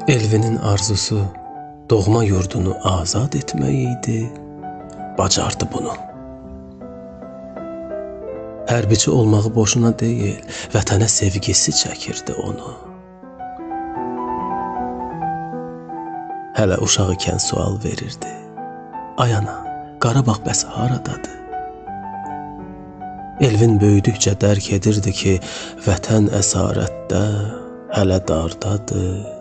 Elvinin arzusu doğma yurdunu azad etmək idi, bacardı bunu. Hərbiçi olmağı boşuna deyil, vətənə sevgisi çəkirdi onu. Hələ uşaq ikən sual verirdi. Ay ana, Qarabağ bəs haradadır? Elvin böyüdükcə dərk edirdi ki, vətən əsarətdə, hələ dardadır.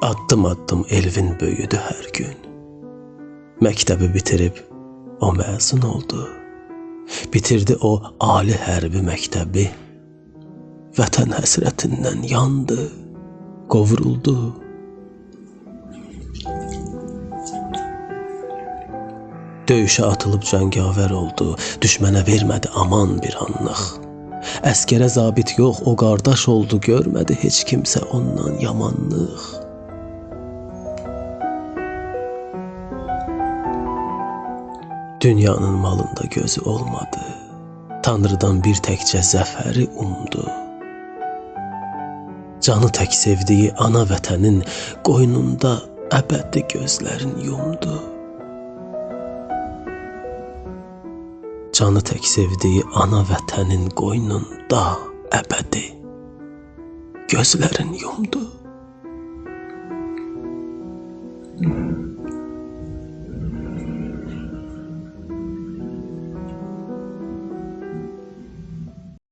Addım-addım Elvin böyüdü hər gün. Məktəbi bitirib o məzun oldu. Bitirdi o ali hərbi məktəbi. Vətən həsrətindən yandı, qovruldu. Döyüşə atılıb cəngavər oldu, düşmənə vermədi aman bir anlıq. Əskərə zabit yox, o qardaş oldu, görmədi heç kimsə ondan yamanlıq. Dünyanın malında gözü olmadı, Tanrıdan bir təkcə zəfəri umdu. Canı tək sevdiyi ana vətənin qoynunda əbədi gözlərin yumdu. Canı tək sevdiyi ana vətənin qoynunda əbədi gözlərin yumdu.